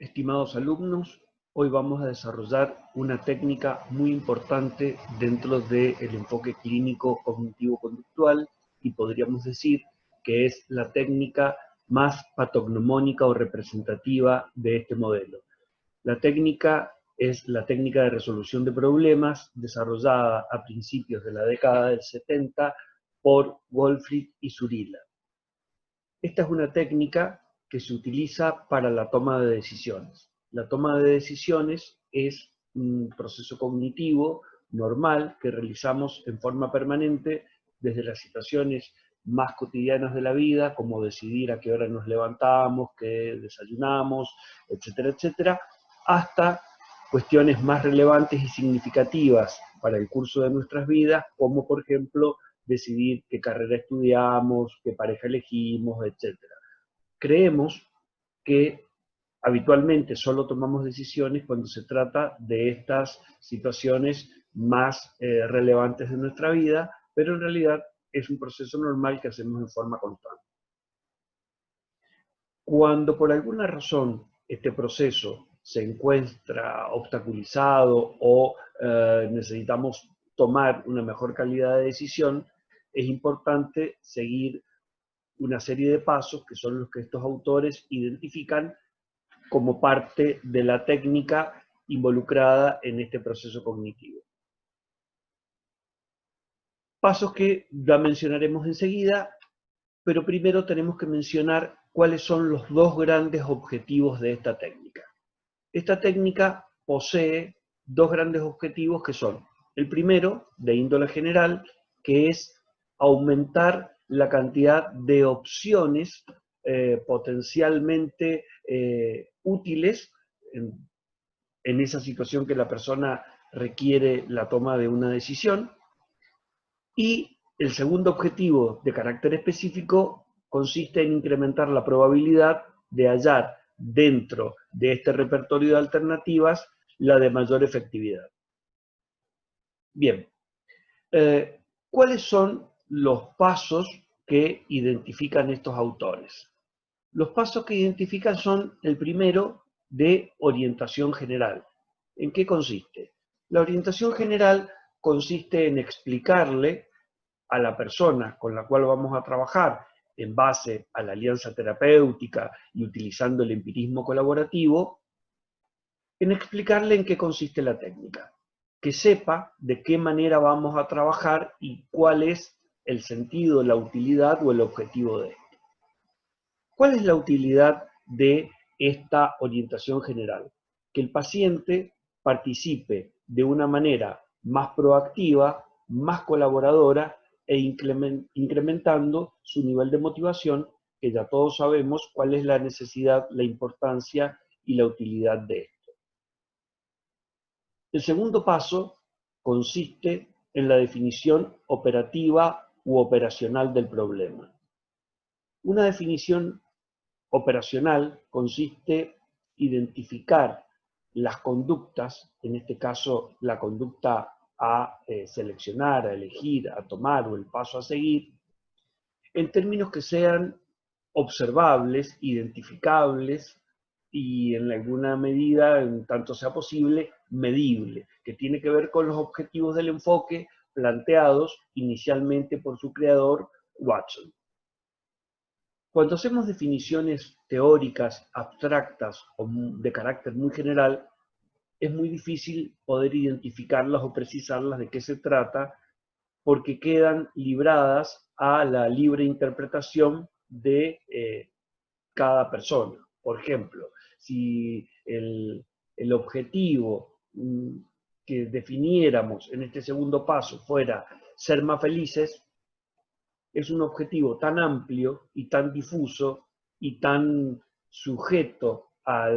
Estimados alumnos, hoy vamos a desarrollar una técnica muy importante dentro del enfoque clínico cognitivo-conductual y podríamos decir que es la técnica más patognomónica o representativa de este modelo. La técnica es la técnica de resolución de problemas desarrollada a principios de la década del 70 por Goldfried y Zurilla. Esta es una técnica que se utiliza para la toma de decisiones. La toma de decisiones es un proceso cognitivo normal que realizamos en forma permanente desde las situaciones más cotidianas de la vida, como decidir a qué hora nos levantamos, qué desayunamos, etcétera, etcétera, hasta cuestiones más relevantes y significativas para el curso de nuestras vidas, como por ejemplo decidir qué carrera estudiamos, qué pareja elegimos, etc. Creemos que habitualmente solo tomamos decisiones cuando se trata de estas situaciones más relevantes de nuestra vida, pero en realidad es un proceso normal que hacemos en forma constante. Cuando por alguna razón este proceso se encuentra obstaculizado o necesitamos tomar una mejor calidad de decisión, es importante seguir una serie de pasos que son los que estos autores identifican como parte de la técnica involucrada en este proceso cognitivo. Pasos que ya mencionaremos enseguida, pero primero tenemos que mencionar cuáles son los dos grandes objetivos de esta técnica. Esta técnica posee dos grandes objetivos que son, el primero, de índole general, que es aumentar la cantidad de opciones potencialmente útiles en esa situación que la persona requiere la toma de una decisión. Y el segundo objetivo de carácter específico consiste en incrementar la probabilidad de hallar dentro de este repertorio de alternativas la de mayor efectividad. Bien, ¿cuáles son los pasos que identifican estos autores? Los pasos que identifican son el primero de orientación general. ¿En qué consiste? La orientación general consiste en explicarle a la persona con la cual vamos a trabajar en base a la alianza terapéutica y utilizando el empirismo colaborativo, en explicarle en qué consiste la técnica, que sepa de qué manera vamos a trabajar y cuál es el sentido, la utilidad o el objetivo de esto. ¿Cuál es la utilidad de esta orientación general? Que el paciente participe de una manera más proactiva, más colaboradora e incrementando su nivel de motivación, que ya todos sabemos cuál es la necesidad, la importancia y la utilidad de esto. El segundo paso consiste en la definición operativa u operacional del problema. Una definición operacional consiste en identificar las conductas, en este caso la conducta a seleccionar, a elegir, a tomar o el paso a seguir, en términos que sean observables, identificables y en alguna medida, en tanto sea posible, medible, que tiene que ver con los objetivos del enfoque planteados inicialmente por su creador, Watson. Cuando hacemos definiciones teóricas, abstractas o de carácter muy general, es muy difícil poder identificarlas o precisarlas de qué se trata, porque quedan libradas a la libre interpretación de cada persona. Por ejemplo, si el objetivo que definiéramos en este segundo paso fuera ser más felices, es un objetivo tan amplio y tan difuso y tan sujeto a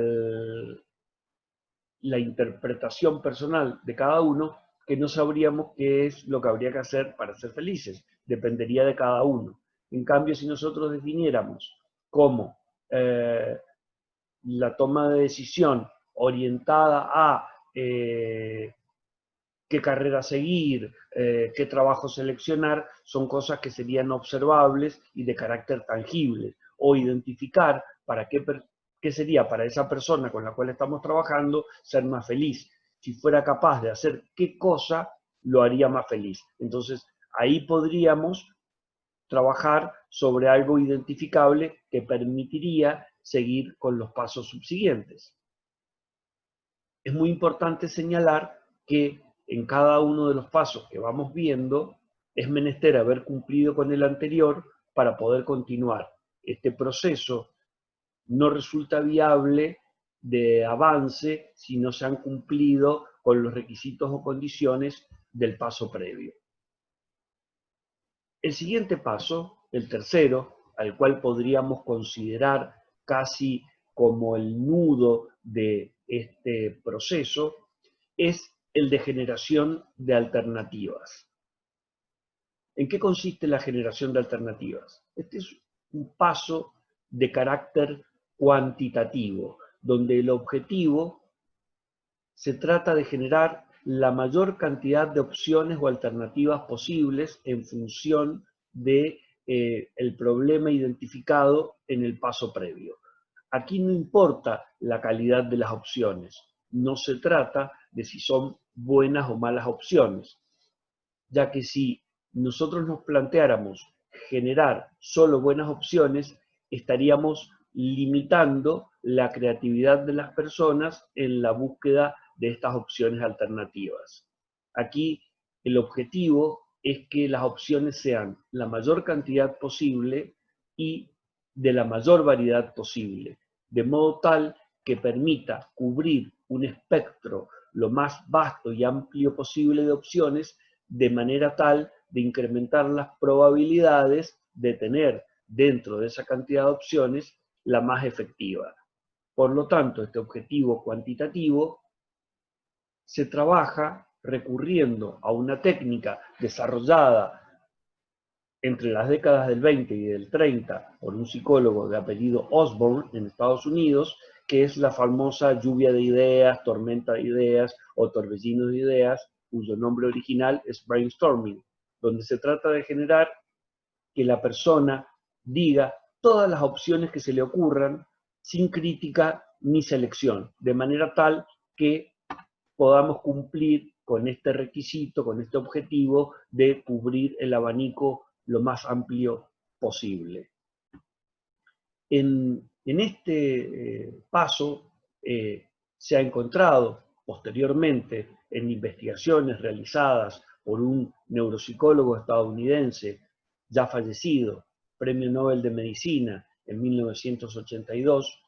la interpretación personal de cada uno que no sabríamos qué es lo que habría que hacer para ser felices. Dependería de cada uno. En cambio, si nosotros definiéramos como la toma de decisión orientada a qué carrera seguir, qué trabajo seleccionar, son cosas que serían observables y de carácter tangible. O identificar para qué ¿Qué sería para esa persona con la cual estamos trabajando ser más feliz? Si fuera capaz de hacer qué cosa lo haría más feliz. Entonces, ahí podríamos trabajar sobre algo identificable que permitiría seguir con los pasos subsiguientes. Es muy importante señalar que en cada uno de los pasos que vamos viendo es menester haber cumplido con el anterior para poder continuar. Este proceso no resulta viable de avance si no se han cumplido con los requisitos o condiciones del paso previo. El siguiente paso, el tercero, al cual podríamos considerar casi como el nudo de este proceso, es el de generación de alternativas. ¿En qué consiste la generación de alternativas? Este es un paso de carácter cuantitativo, donde el objetivo se trata de generar la mayor cantidad de opciones o alternativas posibles en función de el problema identificado en el paso previo. Aquí no importa la calidad de las opciones, no se trata de si son buenas o malas opciones, ya que si nosotros nos planteáramos generar solo buenas opciones, estaríamos limitando la creatividad de las personas en la búsqueda de estas opciones alternativas. Aquí el objetivo es que las opciones sean la mayor cantidad posible y de la mayor variedad posible, de modo tal que permita cubrir un espectro lo más vasto y amplio posible de opciones, de manera tal de incrementar las probabilidades de tener dentro de esa cantidad de opciones la más efectiva. Por lo tanto, este objetivo cuantitativo se trabaja recurriendo a una técnica desarrollada entre las décadas del 20 y del 30 por un psicólogo de apellido Osborne en Estados Unidos, que es la famosa lluvia de ideas, tormenta de ideas o torbellino de ideas, cuyo nombre original es brainstorming, donde se trata de generar que la persona diga todas las opciones que se le ocurran sin crítica ni selección, de manera tal que podamos cumplir con este requisito, con este objetivo de cubrir el abanico lo más amplio posible. En este paso se ha encontrado posteriormente en investigaciones realizadas por un neuropsicólogo estadounidense ya fallecido, Premio Nobel de Medicina en 1982,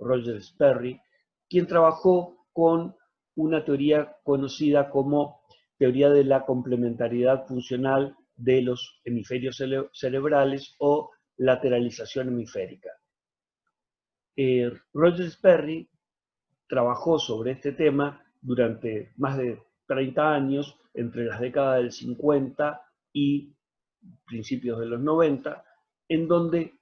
Roger Sperry, quien trabajó con una teoría conocida como teoría de la complementariedad funcional de los hemisferios cerebrales o lateralización hemisférica. Roger Sperry trabajó sobre este tema durante más de 30 años, entre las décadas del 50 y principios de los 90, en donde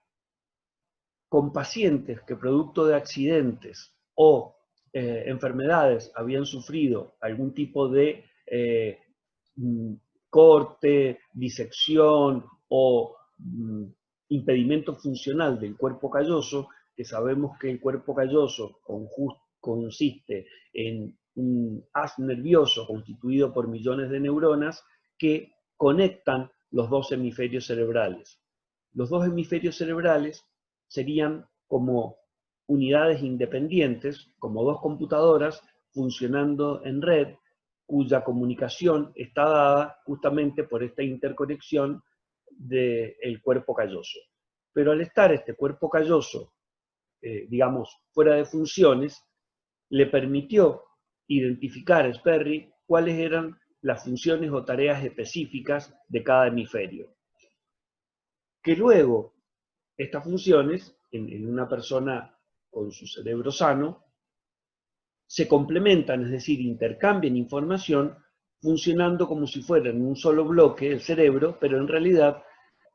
con pacientes que producto de accidentes o enfermedades habían sufrido algún tipo de corte, disección o impedimento funcional del cuerpo calloso, que sabemos que el cuerpo calloso consiste en un haz nervioso constituido por millones de neuronas que conectan los dos hemisferios cerebrales. Los dos hemisferios cerebrales serían como unidades independientes, como dos computadoras funcionando en red, cuya comunicación está dada justamente por esta interconexión del cuerpo calloso. Pero al estar este cuerpo calloso, digamos, fuera de funciones, le permitió identificar a Sperry cuáles eran las funciones o tareas específicas de cada hemisferio. Que luego estas funciones, en una persona con su cerebro sano, se complementan, es decir, intercambian información funcionando como si fueran un solo bloque, el cerebro, pero en realidad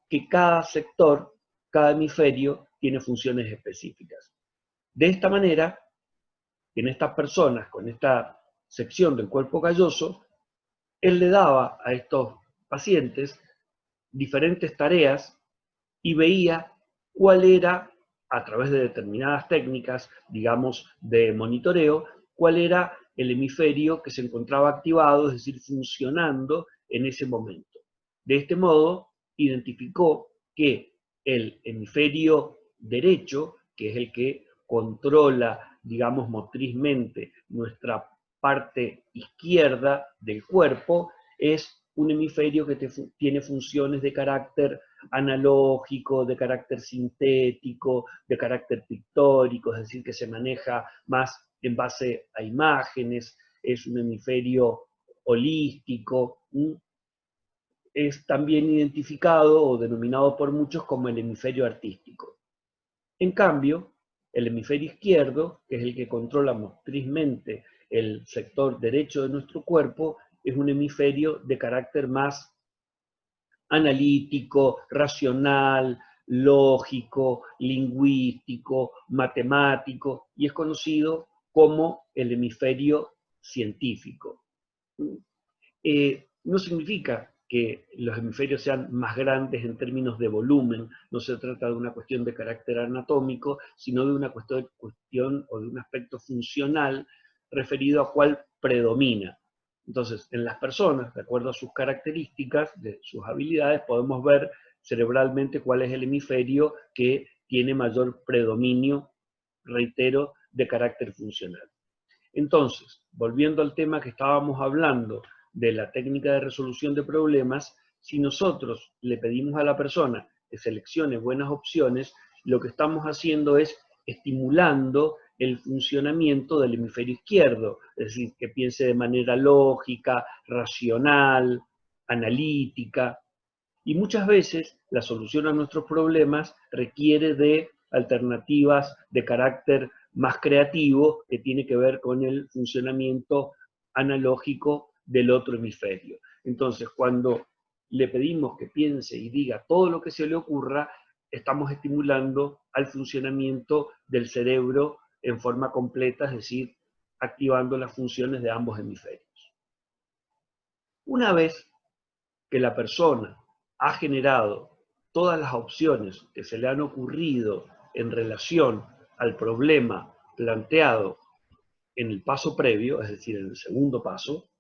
que cada sector, cada hemisferio, tiene funciones específicas. De esta manera, en estas personas con esta sección del cuerpo calloso, él le daba a estos pacientes diferentes tareas y veía cuál era a través de determinadas técnicas, digamos, de monitoreo, cuál era el hemisferio que se encontraba activado, es decir, funcionando en ese momento. De este modo, identificó que el hemisferio derecho, que es el que controla, digamos, motrizmente nuestra parte izquierda del cuerpo, es un hemisferio que tiene funciones de carácter analógico, de carácter sintético, de carácter pictórico, es decir, que se maneja más en base a imágenes, es un hemisferio holístico, es también identificado o denominado por muchos como el hemisferio artístico. En cambio, el hemisferio izquierdo, que es el que controla motrizmente el sector derecho de nuestro cuerpo, es un hemisferio de carácter más analítico, racional, lógico, lingüístico, matemático, y es conocido como el hemisferio científico. No significa que los hemisferios sean más grandes en términos de volumen, no se trata de una cuestión de carácter anatómico, sino de una cuestión o de un aspecto funcional referido a cuál predomina. Entonces, en las personas, de acuerdo a sus características, de sus habilidades, podemos ver cerebralmente cuál es el hemisferio que tiene mayor predominio, reitero, de carácter funcional. Entonces, volviendo al tema que estábamos hablando de la técnica de resolución de problemas, si nosotros le pedimos a la persona que seleccione buenas opciones, lo que estamos haciendo es estimulando el funcionamiento del hemisferio izquierdo, es decir, que piense de manera lógica, racional, analítica. Y muchas veces la solución a nuestros problemas requiere de alternativas de carácter más creativo que tiene que ver con el funcionamiento analógico del otro hemisferio. Entonces, cuando le pedimos que piense y diga todo lo que se le ocurra, estamos estimulando al funcionamiento del cerebro en forma completa, es decir, activando las funciones de ambos hemisferios. Una vez que la persona ha generado todas las opciones que se le han ocurrido en relación al problema planteado en el paso previo, es decir, en el segundo paso.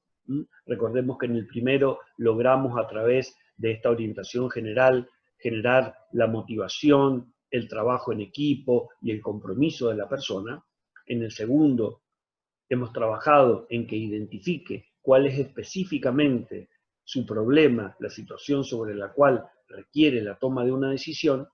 Recordemos que en el primero logramos a través de esta orientación general generar la motivación, el trabajo en equipo y el compromiso de la persona. En el segundo hemos trabajado en que identifique cuál es específicamente su problema, la situación sobre la cual requiere la toma de una decisión.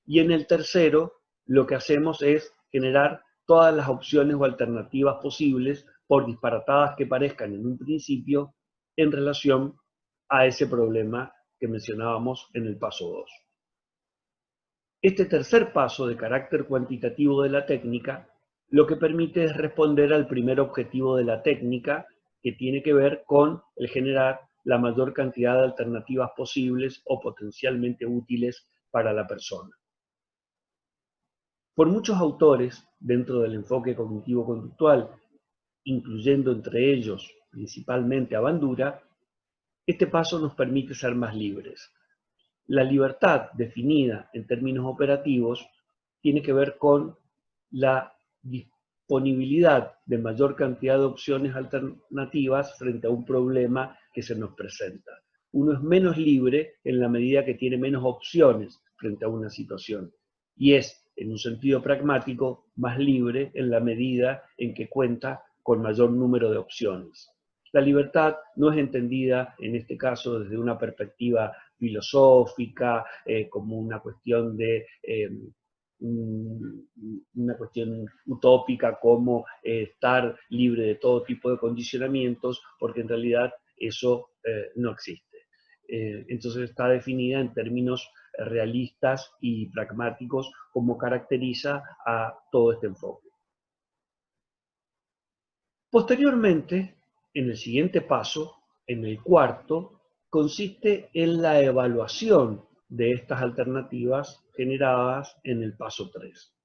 Y en el tercero, lo que hacemos es generar todas las opciones o alternativas posibles, por disparatadas que parezcan en un principio, en relación a ese problema que mencionábamos en el paso 2. Este tercer paso de carácter cuantitativo de la técnica lo que permite es responder al primer objetivo de la técnica, que tiene que ver con el generar la mayor cantidad de alternativas posibles o potencialmente útiles para la persona. Por muchos autores, dentro del enfoque cognitivo-conductual, incluyendo entre ellos principalmente a Bandura, este paso nos permite ser más libres. La libertad definida en términos operativos tiene que ver con la disponibilidad de mayor cantidad de opciones alternativas frente a un problema que se nos presenta. Uno es menos libre en la medida que tiene menos opciones frente a una situación. Y es, en un sentido pragmático, más libre en la medida en que cuenta con mayor número de opciones. La libertad no es entendida, en este caso, desde una perspectiva filosófica, como una cuestión de una cuestión utópica como estar libre de todo tipo de condicionamientos, porque en realidad eso no existe. Entonces está definida en términos realistas y pragmáticos, como caracteriza a todo este enfoque. Posteriormente, en el siguiente paso, en el cuarto, consiste en la evaluación de estas alternativas generadas en el paso 3.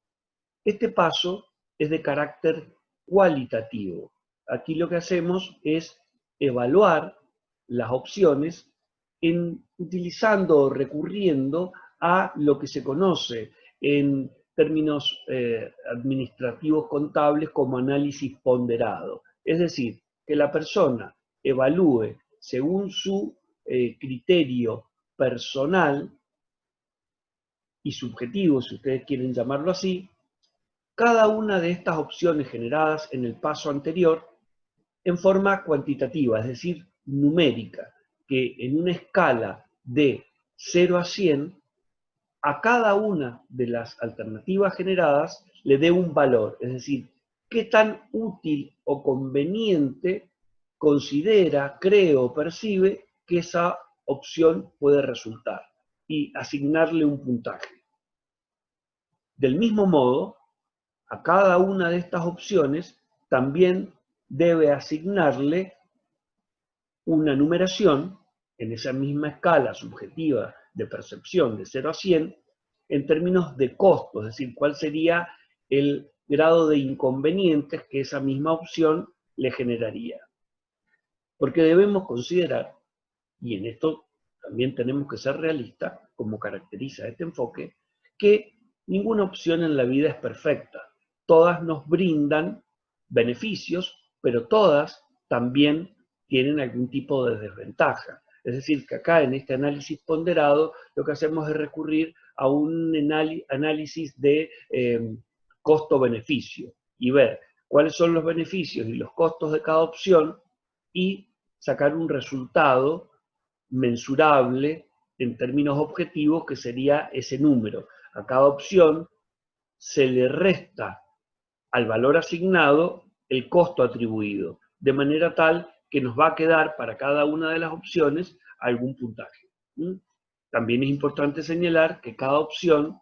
Este paso es de carácter cualitativo. Aquí lo que hacemos es evaluar las opciones utilizando o recurriendo a lo que se conoce en términos administrativos contables como análisis ponderado. Es decir, que la persona evalúe según su criterio personal y subjetivo, si ustedes quieren llamarlo así, cada una de estas opciones generadas en el paso anterior en forma cuantitativa, es decir, numérica, que en una escala de 0 a 100, a cada una de las alternativas generadas le dé un valor, es decir, qué tan útil o conveniente considera, cree o percibe que esa opción puede resultar y asignarle un puntaje. Del mismo modo, a cada una de estas opciones también debe asignarle una numeración en esa misma escala subjetiva de percepción de 0 a 100 en términos de costo, es decir, cuál sería el grado de inconvenientes que esa misma opción le generaría. Porque debemos considerar, y en esto también tenemos que ser realistas, como caracteriza este enfoque, que ninguna opción en la vida es perfecta. Todas nos brindan beneficios, pero todas también tienen algún tipo de desventaja. Es decir, que acá en este análisis ponderado lo que hacemos es recurrir a un análisis de costo-beneficio y ver cuáles son los beneficios y los costos de cada opción y sacar un resultado mensurable en términos objetivos que sería ese número. A cada opción se le resta al valor asignado el costo atribuido, de manera tal que nos va a quedar para cada una de las opciones algún puntaje. También es importante señalar que cada opción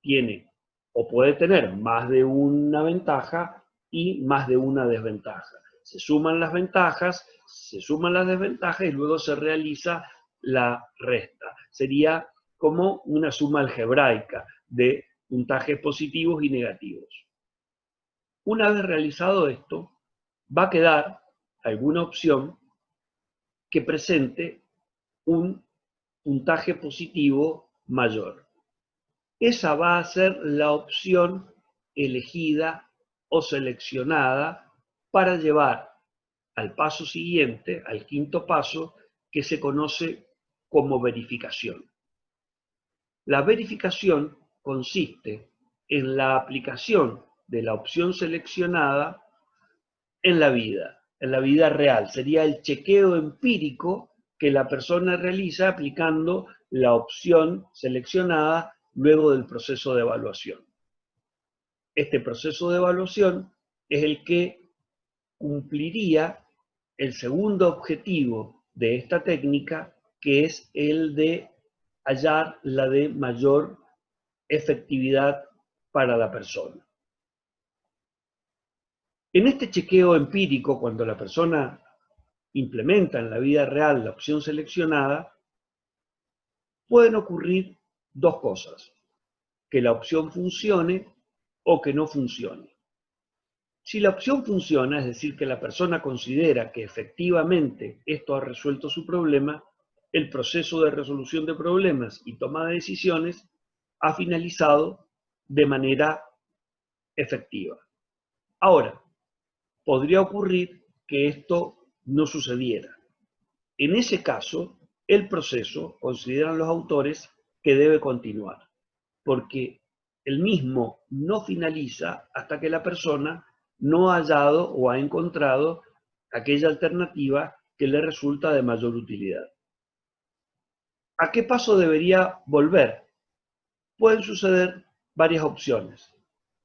tiene o puede tener más de una ventaja y más de una desventaja. Se suman las ventajas, se suman las desventajas y luego se realiza la resta. Sería como una suma algebraica de puntajes positivos y negativos. Una vez realizado esto, va a quedar alguna opción que presente un puntaje positivo mayor. Esa va a ser la opción elegida o seleccionada para llevar al paso siguiente, al quinto paso, que se conoce como verificación. La verificación consiste en la aplicación de la opción seleccionada en la vida real. Sería el chequeo empírico que la persona realiza aplicando la opción seleccionada luego del proceso de evaluación. Este proceso de evaluación es el que cumpliría el segundo objetivo de esta técnica, que es el de hallar la de mayor efectividad para la persona. En este chequeo empírico, cuando la persona implementa en la vida real la opción seleccionada, pueden ocurrir dos cosas: que la opción funcione o que no funcione. Si la opción funciona, es decir, que la persona considera que efectivamente esto ha resuelto su problema, el proceso de resolución de problemas y toma de decisiones ha finalizado de manera efectiva. Ahora, podría ocurrir que esto no sucediera. En ese caso, el proceso, consideran los autores, que debe continuar, porque el mismo no finaliza hasta que la persona no ha hallado o ha encontrado aquella alternativa que le resulta de mayor utilidad. ¿A qué paso debería volver? Pueden suceder varias opciones.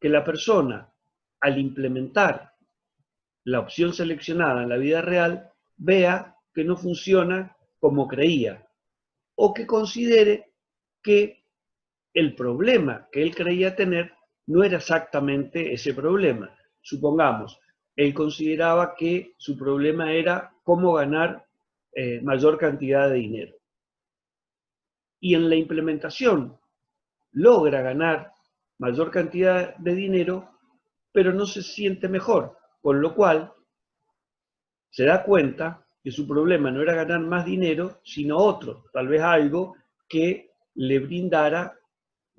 Que la persona, al implementar la opción seleccionada en la vida real, vea que no funciona como creía, o que considere que el problema que él creía tener no era exactamente ese problema. Supongamos, él consideraba que su problema era cómo ganar mayor cantidad de dinero. Y en la implementación logra ganar mayor cantidad de dinero, pero no se siente mejor, con lo cual se da cuenta que su problema no era ganar más dinero, sino otro, tal vez algo que le brindara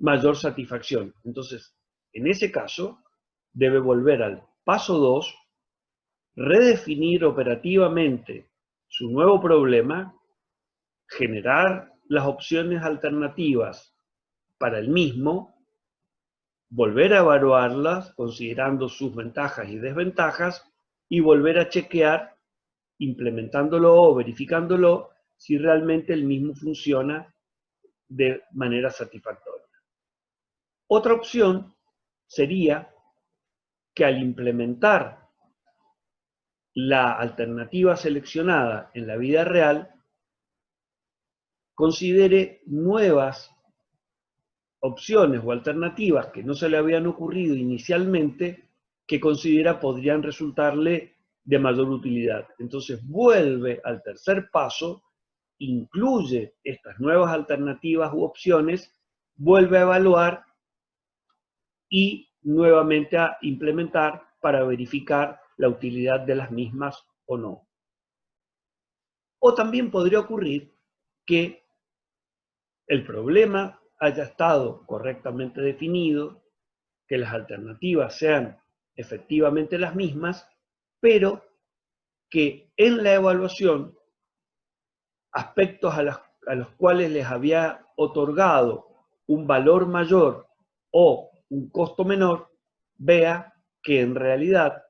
mayor satisfacción. Entonces, en ese caso, debe volver al paso 2, redefinir operativamente su nuevo problema, generar las opciones alternativas para el mismo, volver a evaluarlas considerando sus ventajas y desventajas y volver a chequear, implementándolo o verificándolo, si realmente el mismo funciona de manera satisfactoria. Otra opción sería que al implementar la alternativa seleccionada en la vida real, considere nuevas opciones o alternativas que no se le habían ocurrido inicialmente, que considera podrían resultarle de mayor utilidad. Entonces vuelve al tercer paso, incluye estas nuevas alternativas u opciones, vuelve a evaluar y nuevamente a implementar para verificar la utilidad de las mismas o no. O también podría ocurrir que el problema haya estado correctamente definido, que las alternativas sean efectivamente las mismas, pero que en la evaluación aspectos a los cuales les había otorgado un valor mayor o un costo menor, vea que en realidad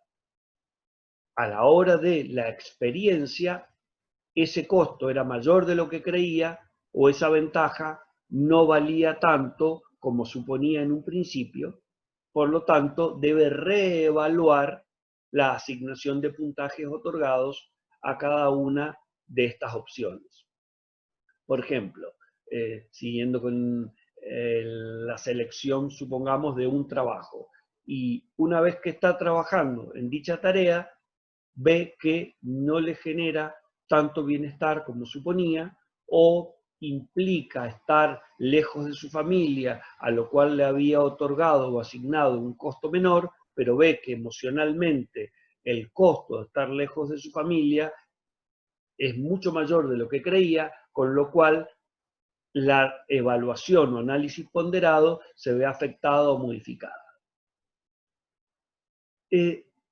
a la hora de la experiencia ese costo era mayor de lo que creía o esa ventaja no valía tanto como suponía en un principio. Por lo tanto, debe reevaluar la asignación de puntajes otorgados a cada una de estas opciones. Por ejemplo, siguiendo con la selección, supongamos, de un trabajo, y una vez que está trabajando en dicha tarea, ve que no le genera tanto bienestar como suponía, o implica estar lejos de su familia, a lo cual le había otorgado o asignado un costo menor, pero ve que emocionalmente el costo de estar lejos de su familia es mucho mayor de lo que creía, con lo cual la evaluación o análisis ponderado se ve afectada o modificada.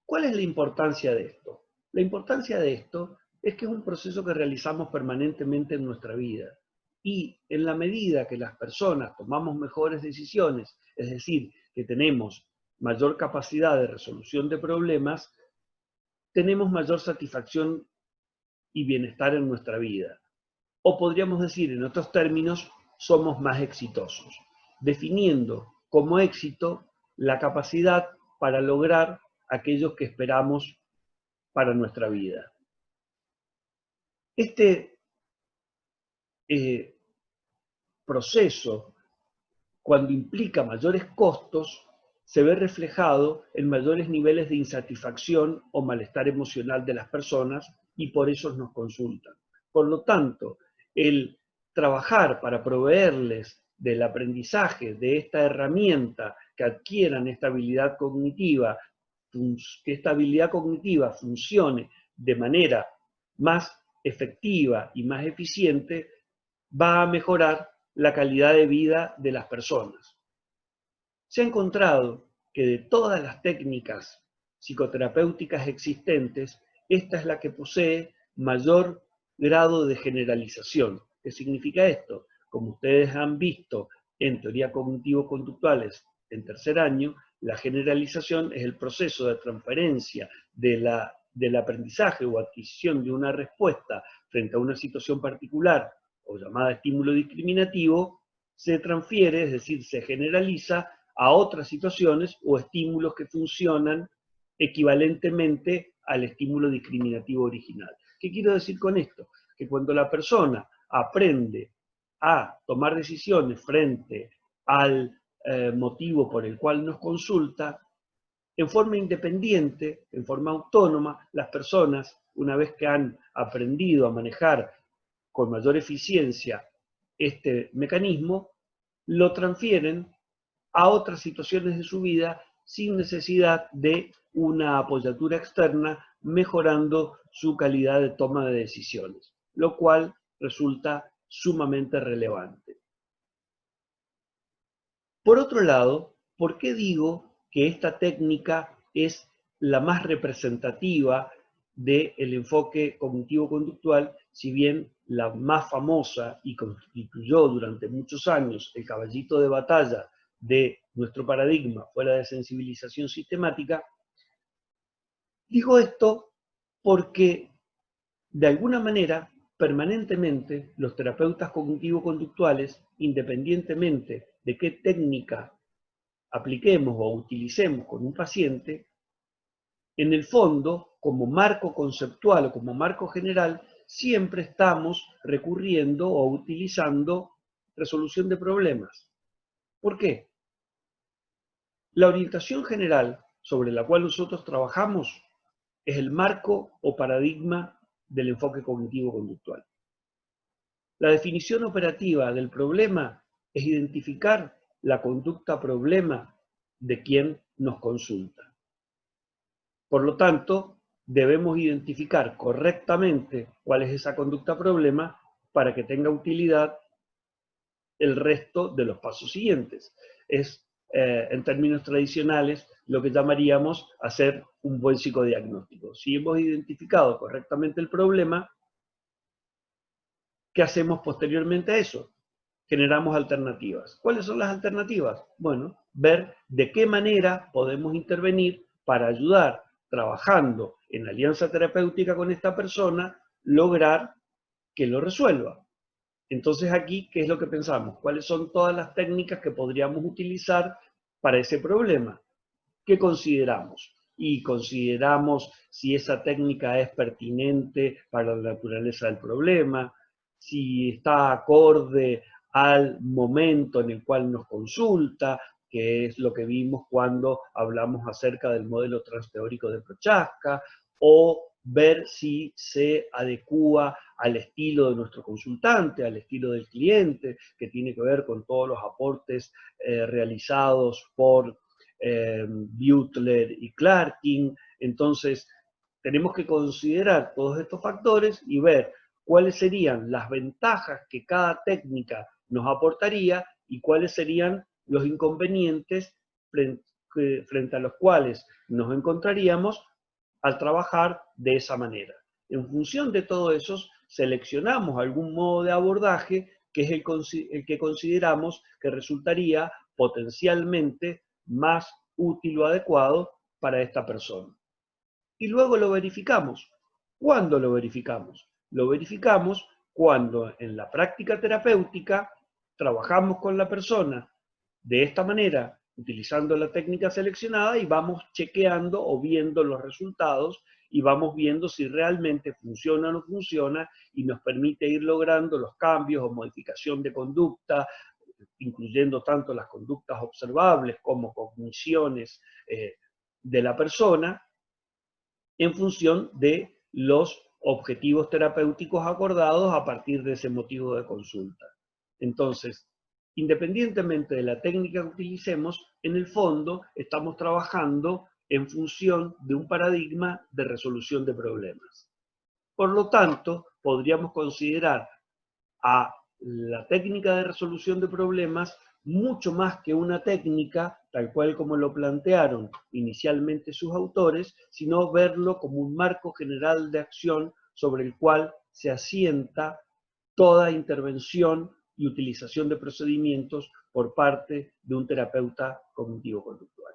¿Cuál es la importancia de esto? La importancia de esto es que es un proceso que realizamos permanentemente en nuestra vida. Y en la medida que las personas tomamos mejores decisiones, es decir, que tenemos mayor capacidad de resolución de problemas, tenemos mayor satisfacción y bienestar en nuestra vida. O podríamos decir, en otros términos, somos más exitosos, definiendo como éxito la capacidad para lograr aquellos que esperamos para nuestra vida. Este proceso, cuando implica mayores costos, se ve reflejado en mayores niveles de insatisfacción o malestar emocional de las personas y por eso nos consultan. Por lo tanto, el trabajar para proveerles del aprendizaje de esta herramienta, que adquieran esta habilidad cognitiva, que esta habilidad cognitiva funcione de manera más efectiva y más eficiente, va a mejorar la calidad de vida de las personas. Se ha encontrado que de todas las técnicas psicoterapéuticas existentes, esta es la que posee mayor grado de generalización. ¿Qué significa esto? Como ustedes han visto en teoría cognitivo-conductuales en tercer año, la generalización es el proceso de transferencia del aprendizaje o adquisición de una respuesta frente a una situación particular o llamada estímulo discriminativo, se transfiere, es decir, se generaliza a otras situaciones o estímulos que funcionan equivalentemente al estímulo discriminativo original. ¿Qué quiero decir con esto? Que cuando la persona aprende a tomar decisiones frente al motivo por el cual nos consulta, en forma independiente, en forma autónoma, las personas, una vez que han aprendido a manejar con mayor eficiencia este mecanismo, lo transfieren a otras situaciones de su vida sin necesidad de una apoyatura externa, mejorando su calidad de toma de decisiones, lo cual resulta sumamente relevante. Por otro lado, ¿por qué digo que esta técnica es la más representativa del enfoque cognitivo-conductual, si bien la más famosa y constituyó durante muchos años el caballito de batalla de nuestro paradigma fuera de sensibilización sistemática? Digo esto porque, de alguna manera, permanentemente los terapeutas cognitivo-conductuales, independientemente de qué técnica apliquemos o utilicemos con un paciente, en el fondo, como marco conceptual o como marco general, siempre estamos recurriendo o utilizando resolución de problemas. ¿Por qué? La orientación general sobre la cual nosotros trabajamos es el marco o paradigma del enfoque cognitivo-conductual. La definición operativa del problema es identificar la conducta problema de quien nos consulta. Por lo tanto, debemos identificar correctamente cuál es esa conducta problema para que tenga utilidad el resto de los pasos siguientes. Es, en términos tradicionales, lo que llamaríamos hacer un buen psicodiagnóstico. Si hemos identificado correctamente el problema, ¿qué hacemos posteriormente a eso? Generamos alternativas. ¿Cuáles son las alternativas? Bueno, ver de qué manera podemos intervenir para ayudar, trabajando en alianza terapéutica con esta persona, lograr que lo resuelva. Entonces aquí, ¿qué es lo que pensamos? ¿Cuáles son todas las técnicas que podríamos utilizar para ese problema? ¿Qué consideramos? Y consideramos si esa técnica es pertinente para la naturaleza del problema, si está acorde al momento en el cual nos consulta, que es lo que vimos cuando hablamos acerca del modelo transteórico de Prochaska, o ver si se adecúa al estilo de nuestro consultante, al estilo del cliente, que tiene que ver con todos los aportes realizados por Butler y Clarkin. Entonces, tenemos que considerar todos estos factores y ver cuáles serían las ventajas que cada técnica nos aportaría y cuáles serían los inconvenientes frente a los cuales nos encontraríamos al trabajar de esa manera. En función de todo eso, seleccionamos algún modo de abordaje que es el que consideramos que resultaría potencialmente más útil o adecuado para esta persona. Y luego lo verificamos. ¿Cuándo lo verificamos? Lo verificamos cuando en la práctica terapéutica trabajamos con la persona de esta manera, utilizando la técnica seleccionada, y vamos chequeando o viendo los resultados y vamos viendo si realmente funciona o no funciona y nos permite ir logrando los cambios o modificación de conducta, incluyendo tanto las conductas observables como cogniciones de la persona, en función de los objetivos terapéuticos acordados a partir de ese motivo de consulta. Entonces, independientemente de la técnica que utilicemos, en el fondo estamos trabajando en función de un paradigma de resolución de problemas. Por lo tanto, podríamos considerar a la técnica de resolución de problemas mucho más que una técnica, tal cual como lo plantearon inicialmente sus autores, sino verlo como un marco general de acción sobre el cual se asienta toda intervención y utilización de procedimientos por parte de un terapeuta cognitivo-conductual.